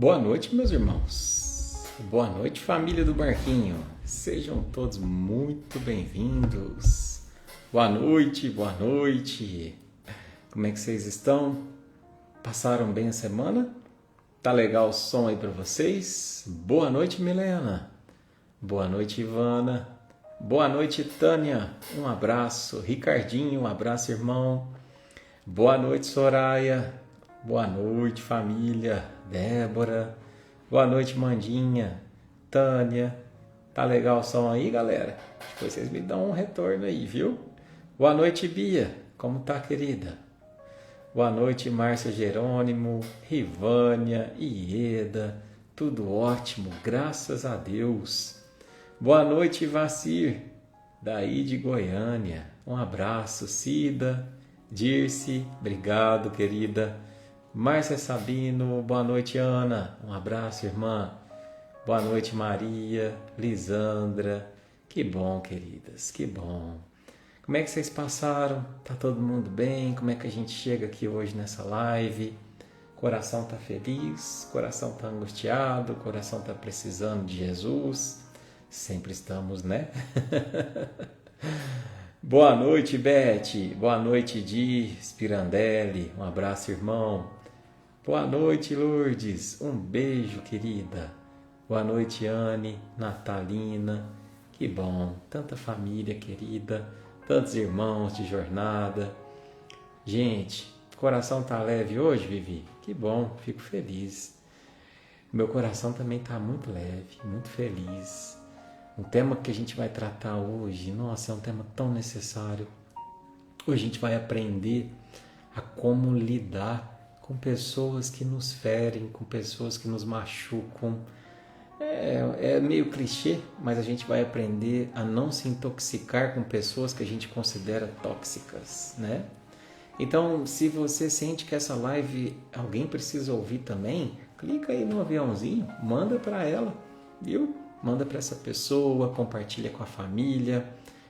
Boa noite, meus irmãos. Boa noite, família do Barquinho. Sejam todos muito bem-vindos. Boa noite, boa noite. Como é que vocês estão? Passaram bem a semana? Tá legal o som aí para vocês? Boa noite, Milena. Boa noite, Ivana. Boa noite, Tânia. Um abraço. Ricardinho, um abraço, irmão. Boa noite, Soraya. Boa noite, família. Débora. Boa noite, Mandinha. Tânia. Tá legal o som aí, galera? Depois vocês me dão um retorno aí, viu? Boa noite, Bia. Como tá, querida? Boa noite, Márcia Jerônimo, Rivânia, Ieda. Tudo ótimo, graças a Deus. Boa noite, Vacir, daí de Goiânia. Um abraço, Cida, Dirce, obrigado, querida. Márcia Sabino, boa noite, Ana. Um abraço, irmã. Boa noite, Maria, Lisandra. Que bom, queridas, que bom. Como é que vocês passaram? Tá todo mundo bem? Como é que a gente chega aqui hoje nessa live? Coração tá feliz? Coração tá angustiado? Coração tá precisando de Jesus? Sempre estamos, né? Boa noite, Beth. Boa noite, Di Spirandelli. Um abraço, irmão. Boa noite, Lourdes. Um beijo, querida. Boa noite, Anne, Natalina. Que bom. Tanta família querida. Tantos irmãos de jornada. Gente, o coração tá leve hoje, Vivi? Que bom, fico feliz. Meu coração também tá muito leve, muito feliz. Um tema que a gente vai tratar hoje, nossa, é um tema tão necessário. Hoje a gente vai aprender a como lidar com pessoas que nos ferem, com pessoas que nos machucam. É meio clichê, mas a gente vai aprender a não se intoxicar com pessoas que a gente considera tóxicas, né? Então, se você sente que essa live alguém precisa ouvir também, clica aí no aviãozinho, manda para ela, viu? Manda para essa pessoa, compartilha com a família,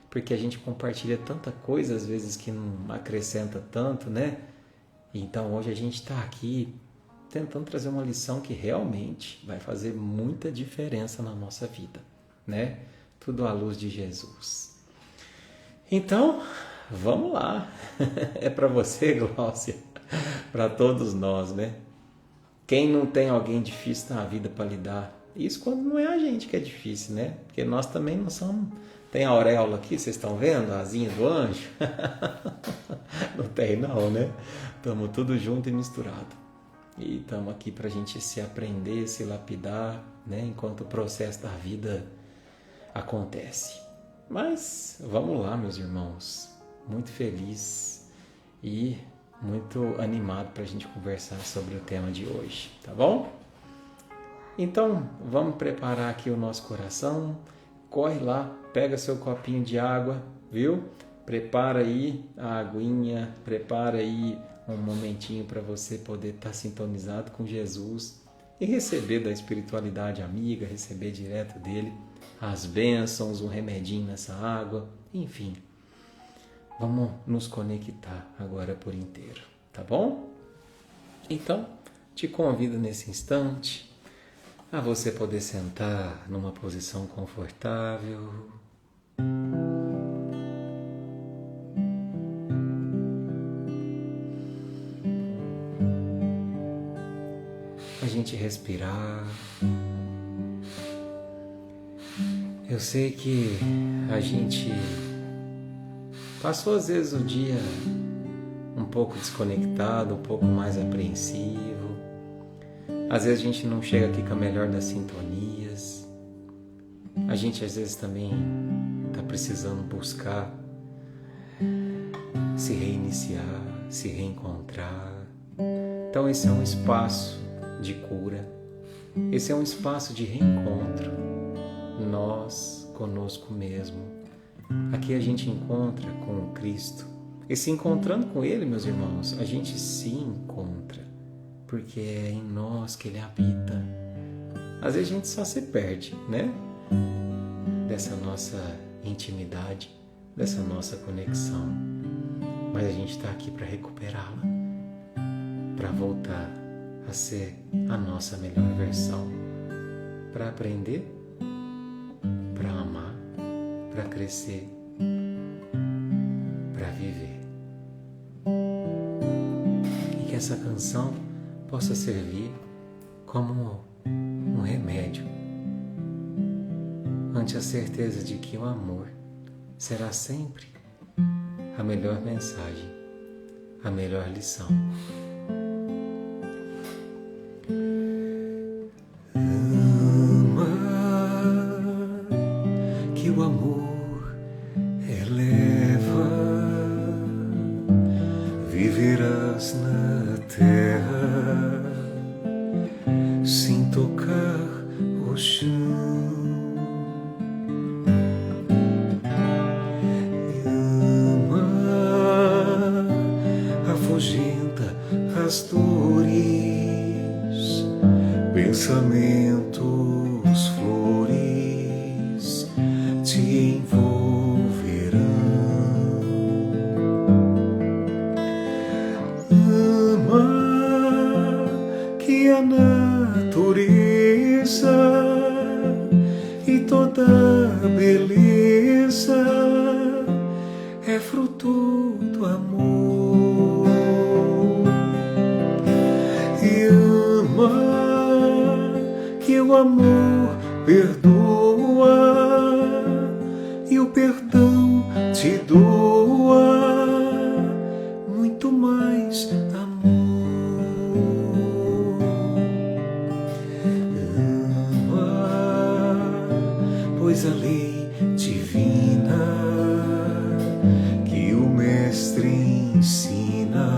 porque a gente compartilha tanta coisa às vezes que não acrescenta tanto, né? Então hoje a gente está aqui tentando trazer uma lição que realmente vai fazer muita diferença na nossa vida, né? Tudo à luz de Jesus. Então, vamos lá. É para você, Glócia, para todos nós, né? Quem não tem alguém difícil na vida para lidar? Isso quando não é a gente que é difícil, né? Porque nós também não somos... Tem a auréola aqui, vocês estão vendo? A asinha do anjo? Não tem não, né? Estamos tudo junto e misturado. E estamos aqui para a gente se aprender, se lapidar, né? Enquanto o processo da vida acontece. Mas vamos lá, meus irmãos. Muito feliz e muito animado para a gente conversar sobre o tema de hoje, tá bom? Então, vamos preparar aqui o nosso coração. Corre lá, pega seu copinho de água, viu? Prepara aí a aguinha, prepara aí um momentinho para você poder estar sintonizado com Jesus e receber da espiritualidade amiga, receber direto dele as bênçãos, um remedinho nessa água, enfim. Vamos nos conectar agora por inteiro, tá bom? Então, te convido nesse instante a você poder sentar numa posição confortável. A gente respirar. Eu sei que a gente passou às vezes o dia um pouco desconectado, um pouco mais apreensivo. Às vezes a gente não chega aqui com a melhor das sintonias. A gente às vezes também está precisando buscar se reiniciar, se reencontrar. Então esse é um espaço de cura. Esse é um espaço de reencontro. Nós conosco mesmo. Aqui a gente encontra com o Cristo. E se encontrando com Ele, meus irmãos, a gente se encontra. Porque é em nós que Ele habita. Às vezes a gente só se perde, né? Dessa nossa intimidade, dessa nossa conexão. Mas a gente está aqui para recuperá-la, para voltar a ser a nossa melhor versão, para aprender, para amar, para crescer, para viver. E que essa canção possa servir como um remédio ante a certeza de que o amor será sempre a melhor mensagem, a melhor lição. Ama, que o amor eleva, viverás na terra sem tocar o chão. As dores, pensamentos, flores te envolverão. Ama, que a natureza e toda a beleza é fruto do amor. Que o amor perdoa e o perdão te doa muito mais amor. Ama, pois a lei divina que o Mestre ensina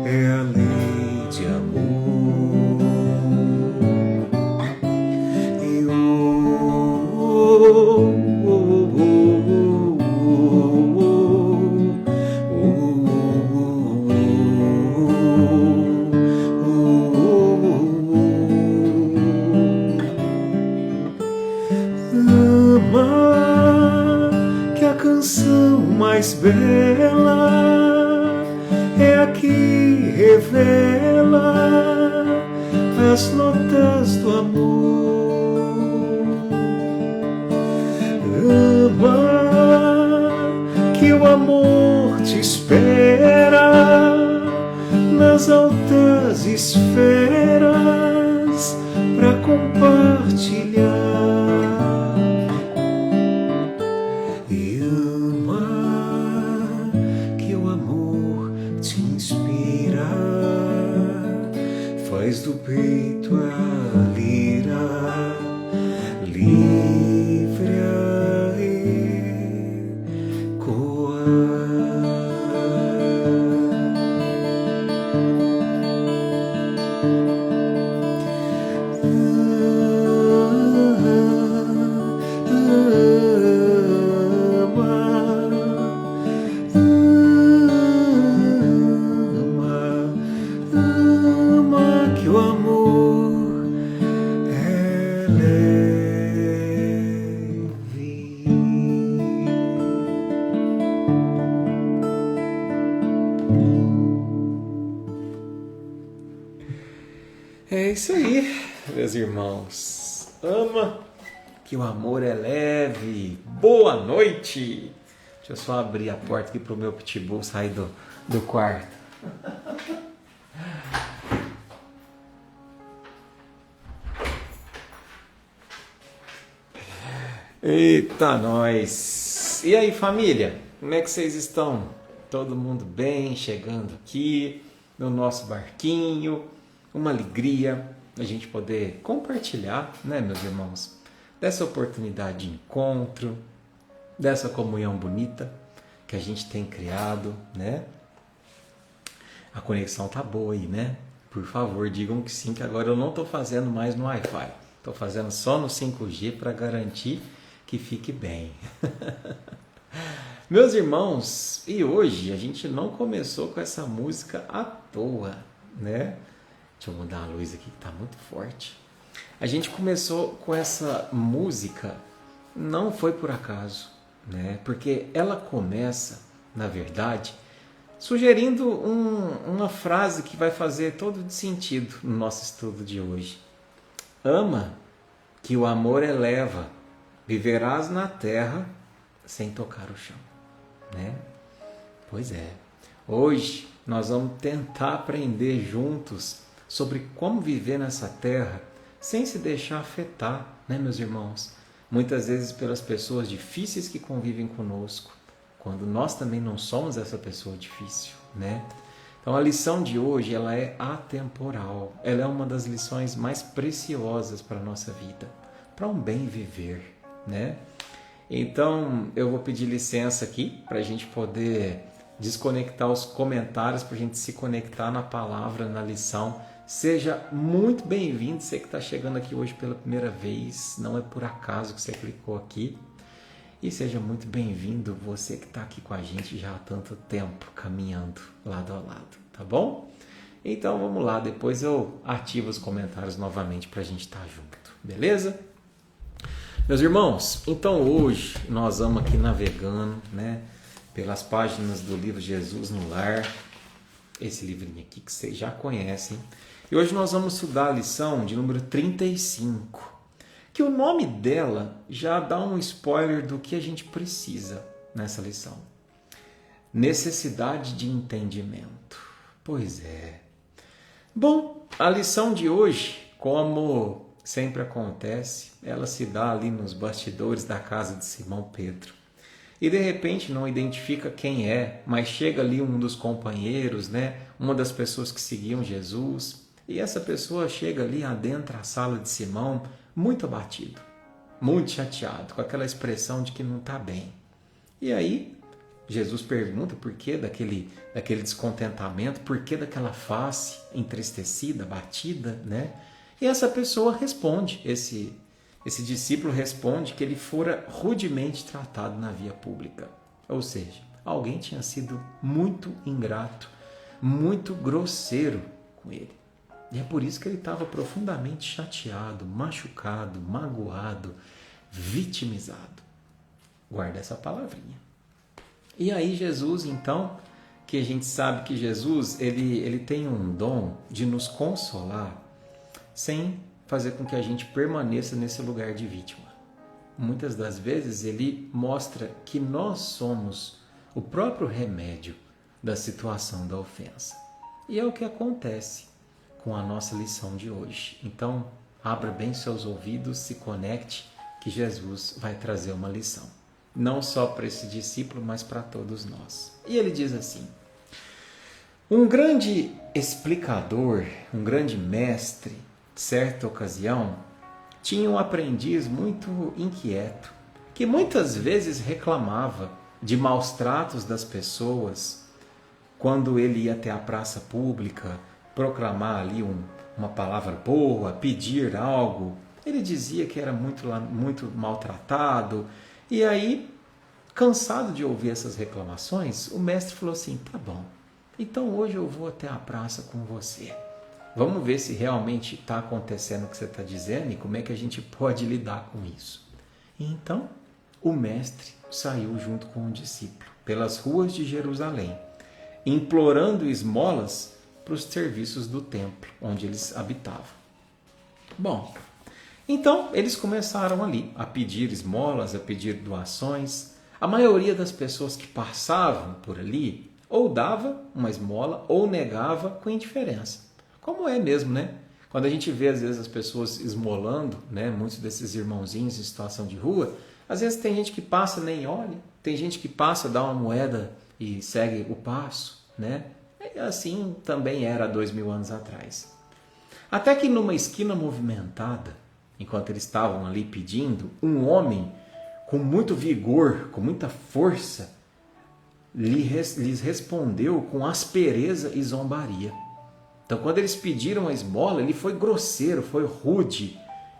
é a lei de amor. Ama, que a canção mais bela é a que revela as notas do amor. Ama, que o amor te espera nas altas esferas para compartilhar. E ama, que o amor te inspira, faz do peito a lira, livre a ecoar. É isso aí, meus irmãos. Ama, que o amor é leve. Boa noite. Deixa eu só abrir a porta aqui pro meu pitbull sair do quarto. Eita, nós! E aí, família? Como é que vocês estão? Todo mundo bem? Chegando aqui no nosso barquinho. Uma alegria a gente poder compartilhar, né, meus irmãos, dessa oportunidade de encontro, dessa comunhão bonita que a gente tem criado, né? A conexão tá boa aí, né? Por favor, digam que sim, que agora eu não estou fazendo mais no Wi-Fi. Estou fazendo só no 5G para garantir que fique bem. Meus irmãos, e hoje a gente não começou com essa música à toa, né? Deixa eu mudar a luz aqui que está muito forte. A gente começou com essa música, não foi por acaso, né? Porque ela começa, na verdade, sugerindo uma frase que vai fazer todo sentido no nosso estudo de hoje. Ama, que o amor eleva, viverás na terra sem tocar o chão. Né? Pois é, hoje nós vamos tentar aprender juntos sobre como viver nessa terra sem se deixar afetar, né, meus irmãos? Muitas vezes pelas pessoas difíceis que convivem conosco, quando nós também não somos essa pessoa difícil, né? Então a lição de hoje, ela é atemporal, ela é uma das lições mais preciosas para a nossa vida, para um bem viver, né? Então eu vou pedir licença aqui para a gente poder desconectar os comentários, para a gente se conectar na palavra, na lição. Seja muito bem-vindo, você que está chegando aqui hoje pela primeira vez, não é por acaso que você clicou aqui. E seja muito bem-vindo você que está aqui com a gente já há tanto tempo, caminhando lado a lado, tá bom? Então vamos lá, depois eu ativo os comentários novamente para a gente estar junto, beleza? Meus irmãos, então hoje nós vamos aqui navegando, né, pelas páginas do livro Jesus no Lar, esse livrinho aqui que vocês já conhecem. E hoje nós vamos estudar a lição de número 35, que o nome dela já dá um spoiler do que a gente precisa nessa lição. Necessidade de entendimento. Pois é. Bom, a lição de hoje, como sempre acontece, ela se dá ali nos bastidores da casa de Simão Pedro. E de repente não identifica quem é, mas chega ali um dos companheiros, né? Uma das pessoas que seguiam Jesus. E essa pessoa chega ali, adentra a sala de Simão, muito abatido, muito chateado, com aquela expressão de que não está bem. E aí, Jesus pergunta por que daquele descontentamento, por que daquela face entristecida, abatida, né? E essa pessoa responde, esse discípulo responde que ele fora rudemente tratado na via pública. Ou seja, alguém tinha sido muito ingrato, muito grosseiro com ele. E é por isso que ele estava profundamente chateado, machucado, magoado, vitimizado. Guarda essa palavrinha. E aí Jesus, então, que a gente sabe que Jesus, ele tem um dom de nos consolar sem fazer com que a gente permaneça nesse lugar de vítima. Muitas das vezes ele mostra que nós somos o próprio remédio da situação da ofensa. E é o que acontece com a nossa lição de hoje. Então, abra bem seus ouvidos, se conecte, que Jesus vai trazer uma lição. Não só para esse discípulo, mas para todos nós. E ele diz assim: um grande explicador, um grande mestre, certa ocasião, tinha um aprendiz muito inquieto, que muitas vezes reclamava de maus tratos das pessoas quando ele ia até a praça pública proclamar ali uma palavra boa, pedir algo. Ele dizia que era muito maltratado. E aí, cansado de ouvir essas reclamações, o mestre falou assim: tá bom, então hoje eu vou até a praça com você. Vamos ver se realmente está acontecendo o que você está dizendo e como é que a gente pode lidar com isso. E então, o mestre saiu junto com o discípulo pelas ruas de Jerusalém, implorando esmolas para os serviços do templo onde eles habitavam. Bom, então eles começaram ali a pedir esmolas, a pedir doações. A maioria das pessoas que passavam por ali ou dava uma esmola ou negava com indiferença. Como é mesmo, né? Quando a gente vê às vezes as pessoas esmolando, né, muitos desses irmãozinhos em situação de rua, às vezes tem gente que passa nem olha, tem gente que passa, dá uma moeda e segue o passo, né? E assim também era há 2000 anos atrás. Até que numa esquina movimentada, enquanto eles estavam ali pedindo, um homem com muito vigor, com muita força, lhes respondeu com aspereza e zombaria. Então, quando eles pediram a esmola, ele foi grosseiro, foi rude.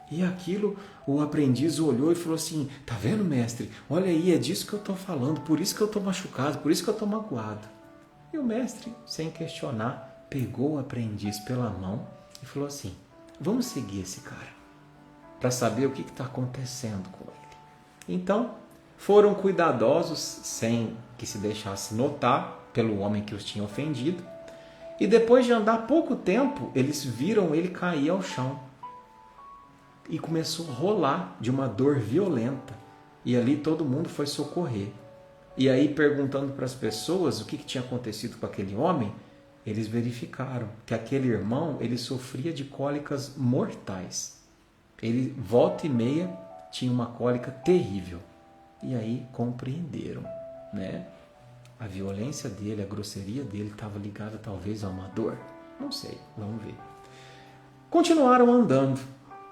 E aquilo, o aprendiz olhou e falou assim: tá vendo, mestre? Olha aí, é disso que eu estou falando, por isso que eu estou machucado, por isso que eu estou magoado. E o mestre, sem questionar, pegou o aprendiz pela mão e falou assim: vamos seguir esse cara, para saber o que está acontecendo com ele. Então, foram cuidadosos, sem que se deixasse notar pelo homem que os tinha ofendido. E depois de andar pouco tempo, eles viram ele cair ao chão. E começou a rolar de uma dor violenta. E ali todo mundo foi socorrer. E aí, perguntando para as pessoas o que tinha acontecido com aquele homem, eles verificaram que aquele irmão ele sofria de cólicas mortais. Ele, volta e meia, tinha uma cólica terrível. E aí compreenderam, né? A violência dele, a grosseria dele estava ligada talvez a uma dor. Não sei, vamos ver. Continuaram andando.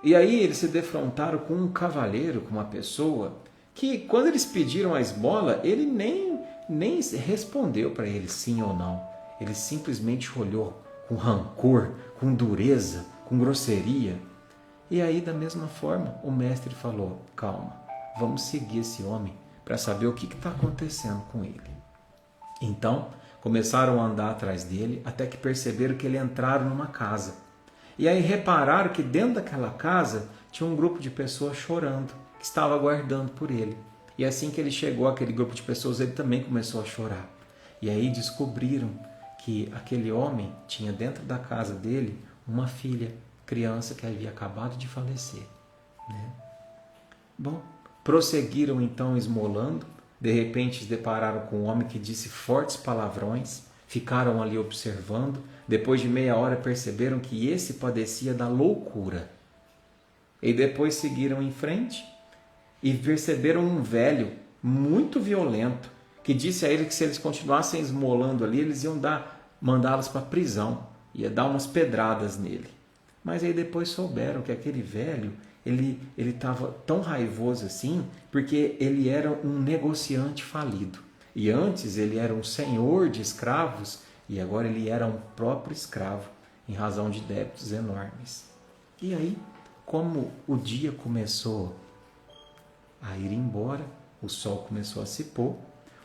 E aí eles se defrontaram com um cavaleiro, com uma pessoa, que quando eles pediram a esmola, ele nem respondeu para eles sim ou não. Ele simplesmente olhou com rancor, com dureza, com grosseria. E aí, da mesma forma, o mestre falou: calma, vamos seguir esse homem para saber o que está acontecendo com ele. Então, começaram a andar atrás dele até que perceberam que ele entraram numa casa. E aí repararam que dentro daquela casa tinha um grupo de pessoas chorando, que estava aguardando por ele. E assim que ele chegou àquele grupo de pessoas, ele também começou a chorar. E aí descobriram que aquele homem tinha dentro da casa dele uma filha, criança que havia acabado de falecer, né? Bom, prosseguiram então esmolando. De repente se depararam com um homem que disse fortes palavrões, ficaram ali observando. Depois de meia hora perceberam que esse padecia da loucura. E depois seguiram em frente e perceberam um velho muito violento que disse a eles que se eles continuassem esmolando ali, eles iam mandá-los para a prisão, ia dar umas pedradas nele. Mas aí depois souberam que aquele velho, ele estava tão raivoso assim, porque ele era um negociante falido. E antes ele era um senhor de escravos, e agora ele era um próprio escravo, em razão de débitos enormes. E aí, como o dia começou a ir embora, o sol começou a se pôr,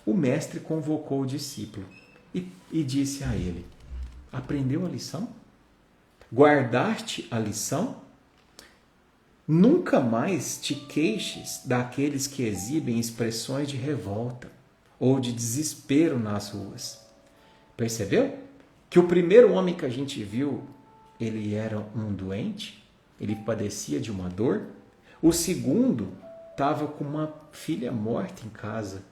o mestre convocou o discípulo e disse a ele: aprendeu a lição? Guardaste a lição? Nunca mais te queixes daqueles que exibem expressões de revolta ou de desespero nas ruas. Percebeu? Que o primeiro homem que a gente viu, ele era um doente, ele padecia de uma dor. O segundo estava com uma filha morta em casa,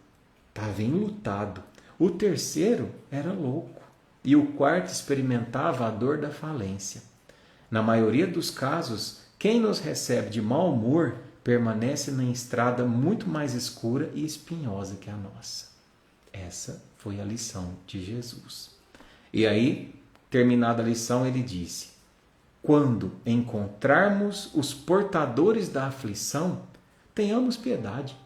estava enlutado. O terceiro era louco. E o quarto experimentava a dor da falência. Na maioria dos casos, quem nos recebe de mau humor permanece na estrada muito mais escura e espinhosa que a nossa. Essa foi a lição de Jesus. E aí, terminada a lição, ele disse: quando encontrarmos os portadores da aflição, tenhamos piedade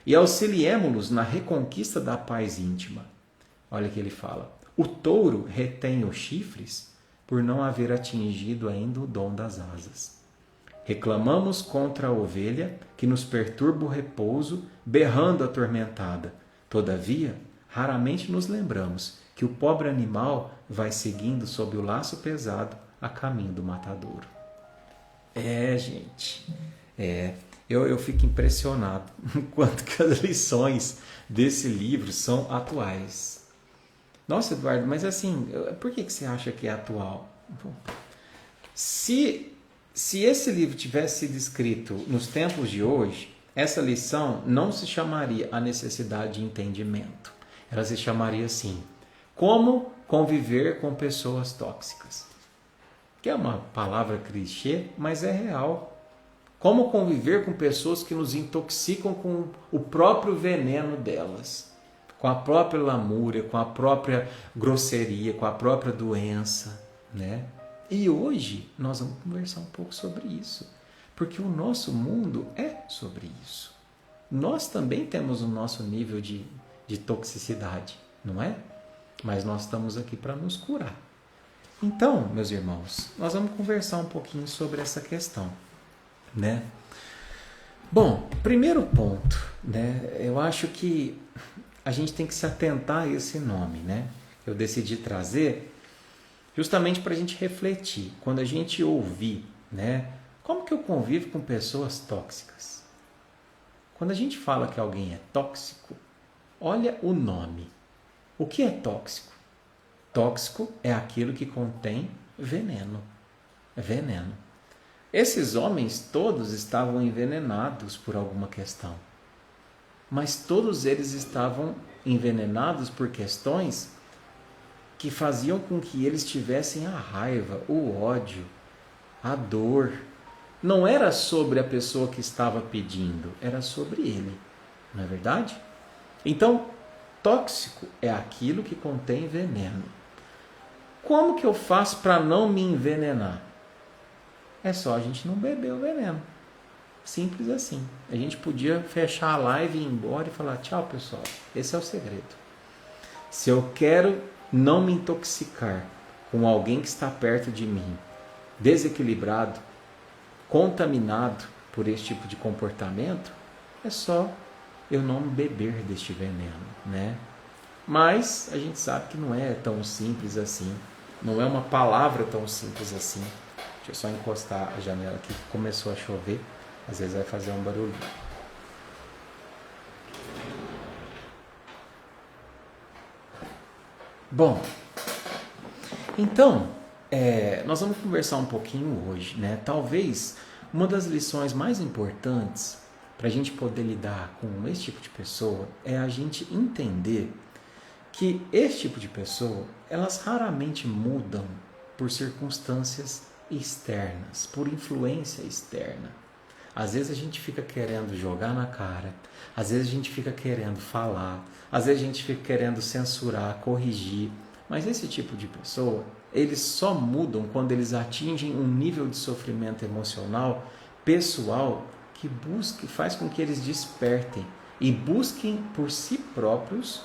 e auxiliemo-los na reconquista da paz íntima. Olha que ele fala: o touro retém os chifres por não haver atingido ainda o dom das asas. Reclamamos contra a ovelha que nos perturba o repouso, berrando atormentada. Todavia, raramente nos lembramos que o pobre animal vai seguindo sob o laço pesado a caminho do matadouro. Gente, eu fico impressionado com quanto que as lições desse livro são atuais. Nossa, Eduardo, mas assim, por que você acha que é atual? Se esse livro tivesse sido escrito nos tempos de hoje, essa lição não se chamaria A Necessidade de Entendimento. Ela se chamaria assim: Como Conviver com Pessoas Tóxicas. Que é uma palavra clichê, mas é real. Como conviver com pessoas que nos intoxicam com o próprio veneno delas, com a própria lamúria, com a própria grosseria, com a própria doença, né? E hoje nós vamos conversar um pouco sobre isso, porque o nosso mundo é sobre isso. Nós também temos o nosso nível de toxicidade, não é? Mas nós estamos aqui para nos curar. Então, meus irmãos, nós vamos conversar um pouquinho sobre essa questão, né? Bom, primeiro ponto, né? Eu acho que a gente tem que se atentar a esse nome, né? Eu decidi trazer justamente para a gente refletir. Quando a gente ouvir, né? Como que eu convivo com pessoas tóxicas? Quando a gente fala que alguém é tóxico, olha o nome. O que é tóxico? Tóxico é aquilo que contém veneno. Veneno. Esses homens todos estavam envenenados por alguma questão. Mas todos eles estavam envenenados por questões que faziam com que eles tivessem a raiva, o ódio, a dor. Não era sobre a pessoa que estava pedindo, era sobre ele. Não é verdade? Então, tóxico é aquilo que contém veneno. Como que eu faço para não me envenenar? É só a gente não beber o veneno. Simples assim. A gente podia fechar a live e ir embora e falar: tchau, pessoal. Esse é o segredo. Se eu quero não me intoxicar com alguém que está perto de mim, desequilibrado, contaminado por esse tipo de comportamento, é só eu não beber deste veneno, né? Mas a gente sabe que não é tão simples assim. Não é uma palavra tão simples assim. Deixa eu só encostar a janela aqui que começou a chover. Às vezes vai fazer um barulho. Bom, então, nós vamos conversar um pouquinho hoje, né? Talvez uma das lições mais importantes para a gente poder lidar com esse tipo de pessoa é a gente entender que esse tipo de pessoa, elas raramente mudam por circunstâncias externas, por influência externa. Às vezes a gente fica querendo jogar na cara, às vezes a gente fica querendo falar, às vezes a gente fica querendo censurar, corrigir, mas esse tipo de pessoa, eles só mudam quando eles atingem um nível de sofrimento emocional, pessoal, que faz com que eles despertem e busquem por si próprios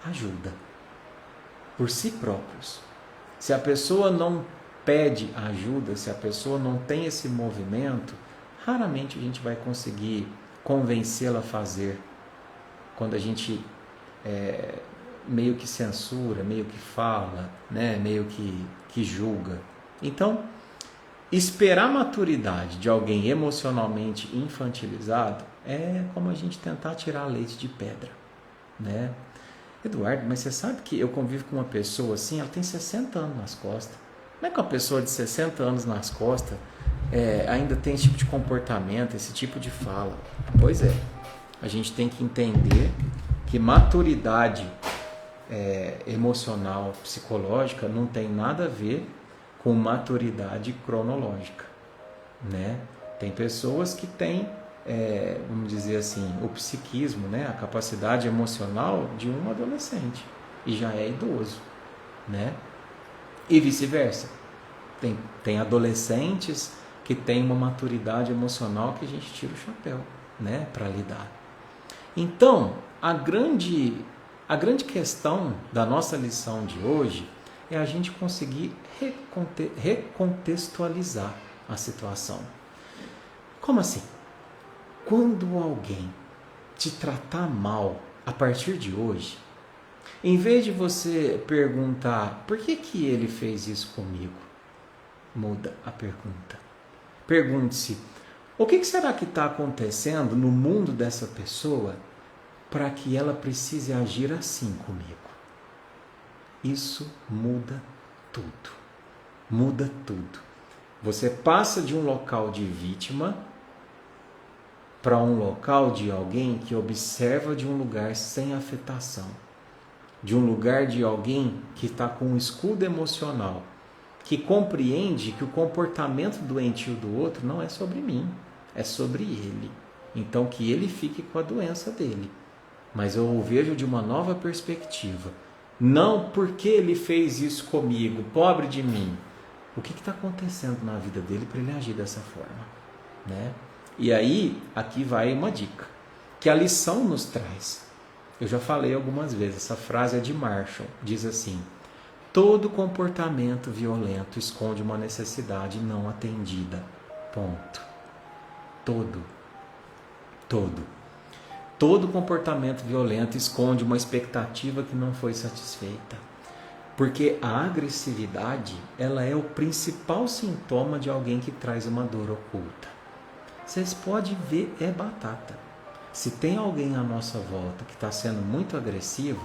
ajuda. Por si próprios. Se a pessoa não pede ajuda, se a pessoa não tem esse movimento, raramente a gente vai conseguir convencê-la a fazer. Quando a gente meio que censura, meio que fala, né? Meio que julga. Então, esperar a maturidade de alguém emocionalmente infantilizado é como a gente tentar tirar leite de pedra, né? Eduardo, mas você sabe que eu convivo com uma pessoa assim, ela tem 60 anos nas costas. Como é que uma pessoa de 60 anos nas costas ainda tem esse tipo de comportamento, esse tipo de fala? Pois é, a gente tem que entender que maturidade emocional, psicológica não tem nada a ver com maturidade cronológica, né? Tem pessoas que têm, vamos dizer assim, o psiquismo, né? A capacidade emocional de um adolescente e já é idoso, né? E vice-versa. Tem adolescentes que têm uma maturidade emocional que a gente tira o chapéu, né? Para lidar. Então, a grande questão da nossa lição de hoje é a gente conseguir recontextualizar a situação. Como assim? Quando alguém te tratar mal a partir de hoje, em vez de você perguntar por que ele fez isso comigo, muda a pergunta. Pergunte-se, o que será que está acontecendo no mundo dessa pessoa para que ela precise agir assim comigo? Isso muda tudo. Muda tudo. Você passa de um local de vítima para um local de alguém que observa de um lugar sem afetação. De um lugar de alguém que está com um escudo emocional, que compreende que o comportamento doentio do outro não é sobre mim, é sobre ele. Então que ele fique com a doença dele. Mas eu o vejo de uma nova perspectiva. Não porque ele fez isso comigo, pobre de mim. O que está acontecendo na vida dele para ele agir dessa forma, né? E aí, aqui vai uma dica, que a lição nos traz. Eu já falei algumas vezes, essa frase é de Marshall, diz assim: todo comportamento violento esconde uma necessidade não atendida. Ponto. Todo comportamento violento esconde uma expectativa que não foi satisfeita. Porque a agressividade, ela é o principal sintoma de alguém que traz uma dor oculta. Vocês podem ver, é batata. se tem alguém à nossa volta que está sendo muito agressivo,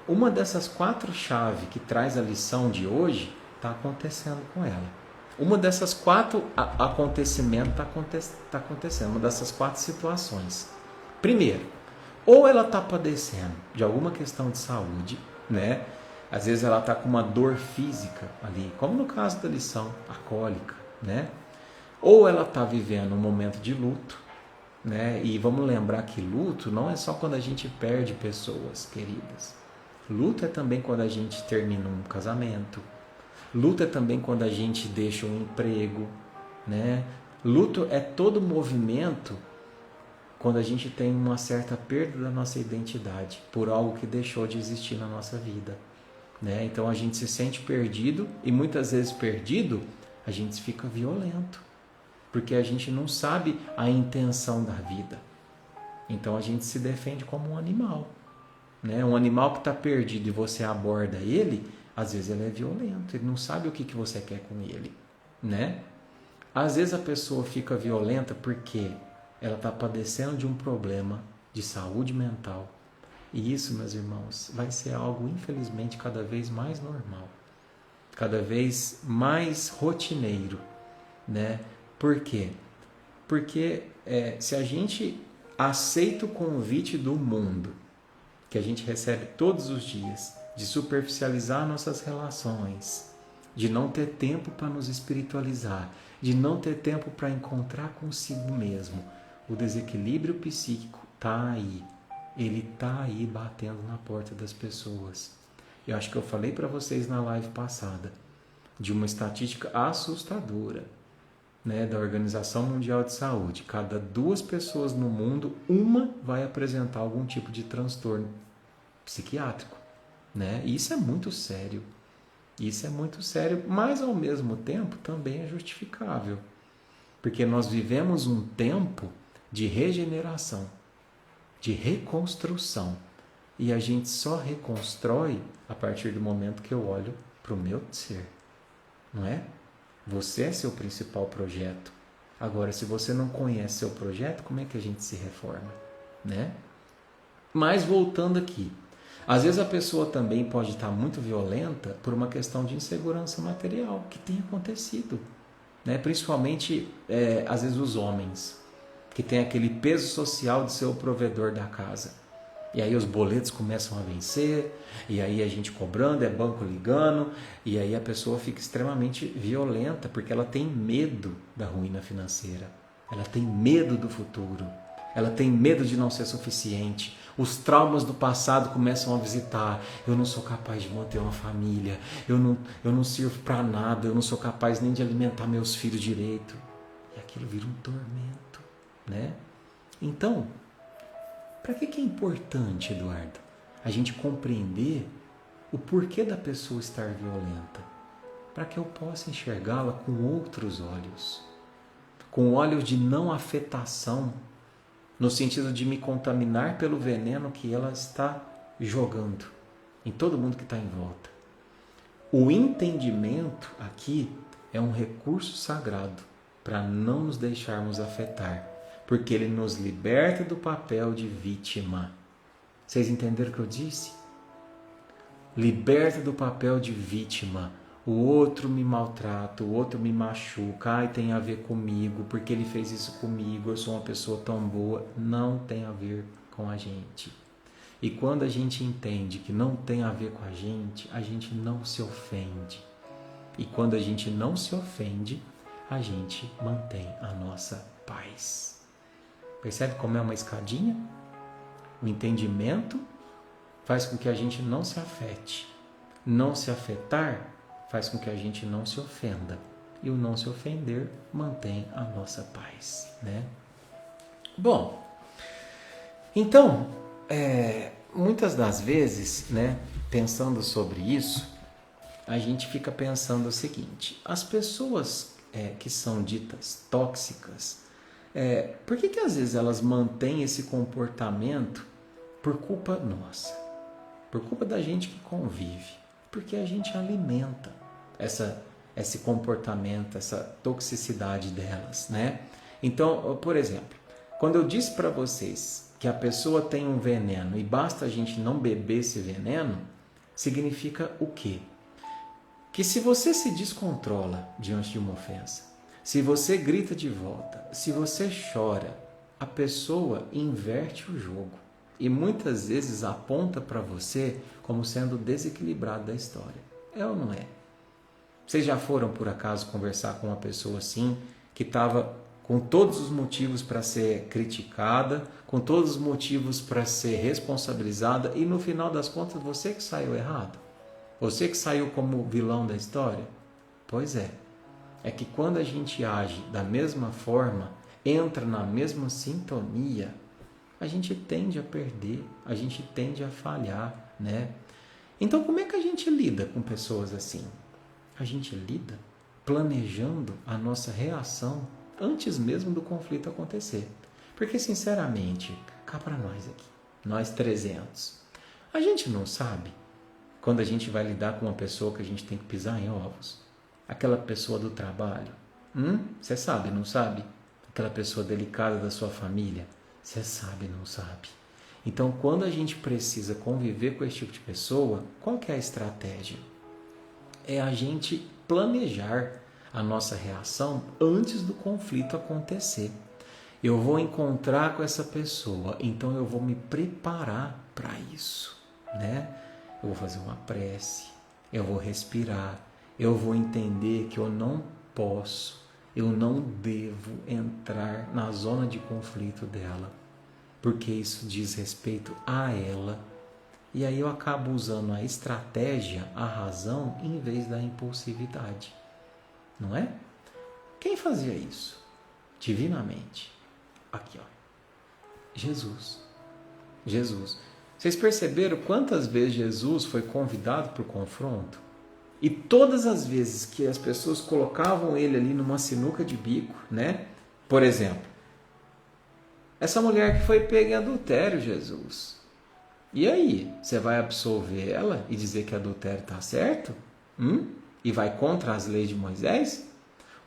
uma dessas 4 chaves que traz a lição de hoje está acontecendo com ela. Uma dessas 4 acontecimentos está acontecendo, uma dessas 4 situações. Primeiro, ou ela está padecendo de alguma questão de saúde, né? Às vezes ela está com uma dor física ali, como no caso da lição, a cólica, né? Ou ela está vivendo um momento de luto, né? E vamos lembrar que luto não é só quando a gente perde pessoas queridas. Luto é também quando a gente termina um casamento. Luto é também quando a gente deixa um emprego, né? Luto é todo movimento quando a gente tem uma certa perda da nossa identidade por algo que deixou de existir na nossa vida, né? Então a gente se sente perdido e muitas vezes perdido a gente fica violento, porque a gente não sabe a intenção da vida. Então a gente se defende como um animal, né? Um animal que está perdido e você aborda ele, às vezes ele é violento, ele não sabe o que você quer com ele, né? Às vezes a pessoa fica violenta porque ela está padecendo de um problema de saúde mental. E isso, meus irmãos, vai ser algo, infelizmente, cada vez mais normal, cada vez mais rotineiro, né? Por quê? Porque se a gente aceita o convite do mundo, que a gente recebe todos os dias, de superficializar nossas relações, de não ter tempo para nos espiritualizar, de não ter tempo para encontrar consigo mesmo, o desequilíbrio psíquico está aí. Ele está aí batendo na porta das pessoas. Eu acho que eu falei para vocês na live passada de uma estatística assustadora, né, da Organização Mundial de Saúde. Cada 2 pessoas no mundo, uma vai apresentar algum tipo de transtorno psiquiátrico, né? E isso é muito sério. Isso é muito sério, mas ao mesmo tempo também é justificável. Porque nós vivemos um tempo de regeneração, de reconstrução. E a gente só reconstrói a partir do momento que eu olho para o meu ser. Não é? Você é seu principal projeto. Agora, se você não conhece seu projeto, como é que a gente se reforma? Né? Mas voltando aqui. Às vezes a pessoa também pode estar muito violenta por uma questão de insegurança material, que tem acontecido. Né? Principalmente, às vezes, os homens, que tem aquele peso social de ser o provedor da casa. E aí os boletos começam a vencer, e aí a gente cobrando, é banco ligando, e aí a pessoa fica extremamente violenta, porque ela tem medo da ruína financeira, ela tem medo do futuro, ela tem medo de não ser suficiente. Os traumas do passado começam a visitar. Eu não sou capaz de manter uma família, eu não sirvo para nada, eu não sou capaz nem de alimentar meus filhos direito. E aquilo vira um tormento, né? Então, para que é importante, Eduardo, a gente compreender o porquê da pessoa estar violenta? Para que eu possa enxergá-la com outros olhos, com olhos de não afetação, no sentido de me contaminar pelo veneno que ela está jogando em todo mundo que está em volta. O entendimento aqui é um recurso sagrado para não nos deixarmos afetar, porque ele nos liberta do papel de vítima. Vocês entenderam o que eu disse? Liberta do papel de vítima. O outro me maltrata, o outro me machuca, ai, tem a ver comigo, porque ele fez isso comigo, eu sou uma pessoa tão boa. Não tem a ver com a gente. E quando a gente entende que não tem a ver com a gente não se ofende. E quando a gente não se ofende, a gente mantém a nossa paz. Percebe como é uma escadinha? O entendimento faz com que a gente não se afete. Não se afetar faz com que a gente não se ofenda. E o não se ofender mantém a nossa paz, né? Bom, então, muitas das vezes, né, pensando sobre isso, a gente fica pensando o seguinte: as pessoas que são ditas tóxicas, por que às vezes elas mantêm esse comportamento por culpa nossa? Por culpa da gente que convive. Porque a gente alimenta esse comportamento, essa toxicidade delas, né? Então, por exemplo, Quando eu disse para vocês que a pessoa tem um veneno e basta a gente não beber esse veneno, significa o quê? Que se você se descontrola diante de uma ofensa, se você grita de volta, se você chora, a pessoa inverte o jogo e muitas vezes aponta para você como sendo desequilibrado da história. É ou não é? Vocês já foram, por acaso, conversar com uma pessoa assim, que estava com todos os motivos para ser criticada, com todos os motivos para ser responsabilizada e no final das contas você que saiu errado? Você que saiu como vilão da história? Pois é. É que quando a gente age da mesma forma, entra na mesma sintonia, a gente tende a perder, a gente tende a falhar, né? Então, como é que a gente lida com pessoas assim? A gente lida planejando a nossa reação antes mesmo do conflito acontecer. Porque, sinceramente, cá para nós aqui, nós 300, a gente não sabe quando a gente vai lidar com uma pessoa que a gente tem que pisar em ovos. Aquela pessoa do trabalho. Você sabe, não sabe? Aquela pessoa delicada da sua família. Você sabe, não sabe? Então, quando a gente precisa conviver com esse tipo de pessoa, qual que é a estratégia? É a gente planejar a nossa reação antes do conflito acontecer. Eu vou encontrar com essa pessoa, então eu vou me preparar para isso, né? Eu vou fazer uma prece, eu vou respirar, eu vou entender que eu não posso, eu não devo entrar na zona de conflito dela, porque isso diz respeito a ela. E aí eu acabo usando a estratégia, a razão, em vez da impulsividade. Não é? Quem fazia isso? Divinamente. Aqui, ó. Jesus. Jesus. Vocês perceberam quantas vezes Jesus foi convidado para o confronto? E todas as vezes que as pessoas colocavam ele ali numa sinuca de bico, né? Por exemplo, essa mulher que foi pega em adultério, Jesus. E aí, você vai absolver ela e dizer que adultério está certo? E vai contra as leis de Moisés?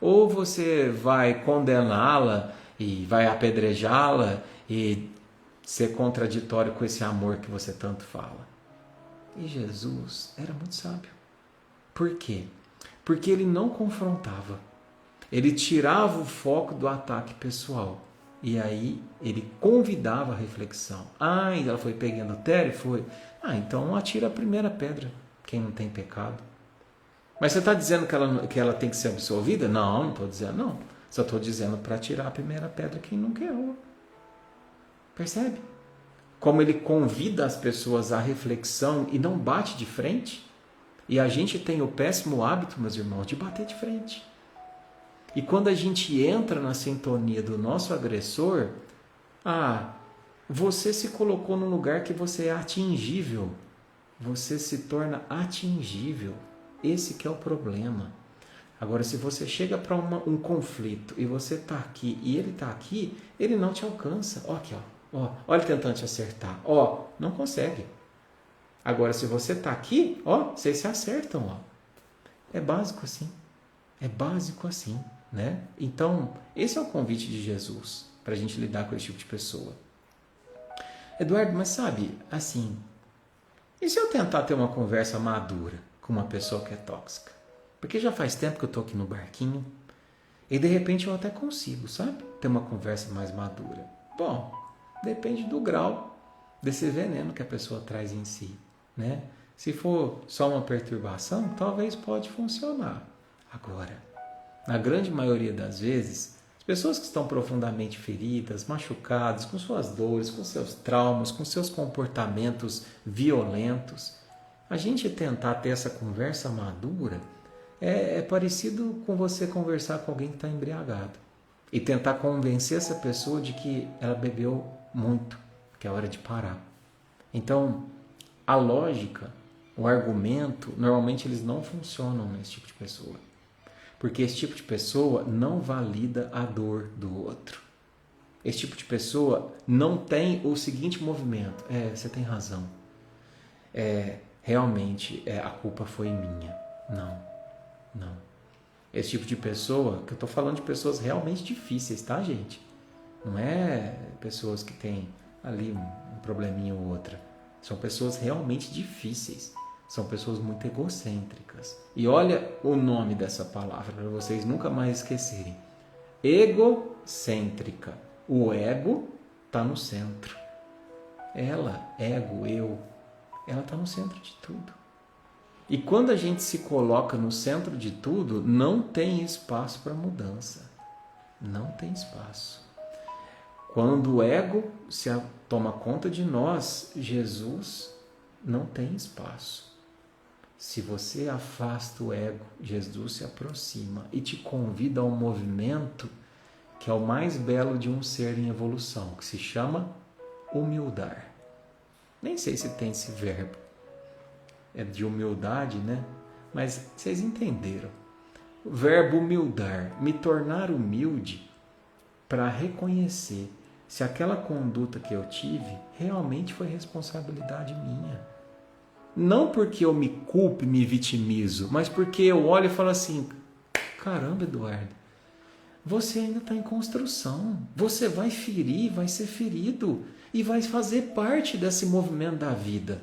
Ou você vai condená-la e vai apedrejá-la e ser contraditório com esse amor que você tanto fala? E Jesus era muito sábio. Por quê? Porque ele não confrontava. Ele tirava o foco do ataque pessoal. E aí ele convidava a reflexão. Ela foi pega em adultério? Foi. Então atira a primeira pedra, quem não tem pecado. Mas você está dizendo que ela tem que ser absolvida? Não, não estou dizendo não. Só estou dizendo para tirar a primeira pedra quem nunca errou. Percebe? Como ele convida as pessoas à reflexão e não bate de frente. E a gente tem o péssimo hábito, meus irmãos, de bater de frente. E quando a gente entra na sintonia do nosso agressor, você se colocou num lugar que você é atingível. Você se torna atingível. Esse que é o problema. Agora, se você chega para um conflito e você está aqui e ele está aqui, ele não te alcança. Aqui, olha ele tentando te acertar. Não consegue. Agora, se você está aqui, vocês se acertam. É básico assim. É básico assim, né? Então, esse é o convite de Jesus para a gente lidar com esse tipo de pessoa. Eduardo, mas sabe, assim, e se eu tentar ter uma conversa madura com uma pessoa que é tóxica? Porque já faz tempo que eu estou aqui no barquinho e de repente eu até consigo, sabe? Ter uma conversa mais madura. Bom, depende do grau desse veneno que a pessoa traz em si, né? Se for só uma perturbação, talvez pode funcionar. Agora, na grande maioria das vezes, as pessoas que estão profundamente feridas, machucadas, com suas dores, com seus traumas, com seus comportamentos violentos, a gente tentar ter essa conversa madura é parecido com você conversar com alguém que está embriagado e tentar convencer essa pessoa de que ela bebeu muito, que é hora de parar. Então, a lógica, o argumento, normalmente eles não funcionam nesse tipo de pessoa. Porque esse tipo de pessoa não valida a dor do outro. Esse tipo de pessoa não tem o seguinte movimento. Você tem razão. Realmente, a culpa foi minha. Não. Esse tipo de pessoa, que eu estou falando de pessoas realmente difíceis, tá, gente? Não é pessoas que têm ali um probleminha ou outra. São pessoas realmente difíceis. São pessoas muito egocêntricas. E olha o nome dessa palavra para vocês nunca mais esquecerem. Egocêntrica. O ego está no centro. Ela, ego, eu, ela está no centro de tudo. E quando a gente se coloca no centro de tudo, não tem espaço para mudança. Não tem espaço. Quando o ego toma conta de nós, Jesus não tem espaço. Se você afasta o ego, Jesus se aproxima e te convida a um movimento que é o mais belo de um ser em evolução, que se chama humildar. Nem sei se tem esse verbo. É de humildade, né? Mas vocês entenderam. O verbo humildar, me tornar humilde para reconhecer se aquela conduta que eu tive realmente foi responsabilidade minha. Não porque eu me culpo e me vitimizo, mas porque eu olho e falo assim, caramba, Eduardo, você ainda está em construção. Você vai ferir, vai ser ferido e vai fazer parte desse movimento da vida.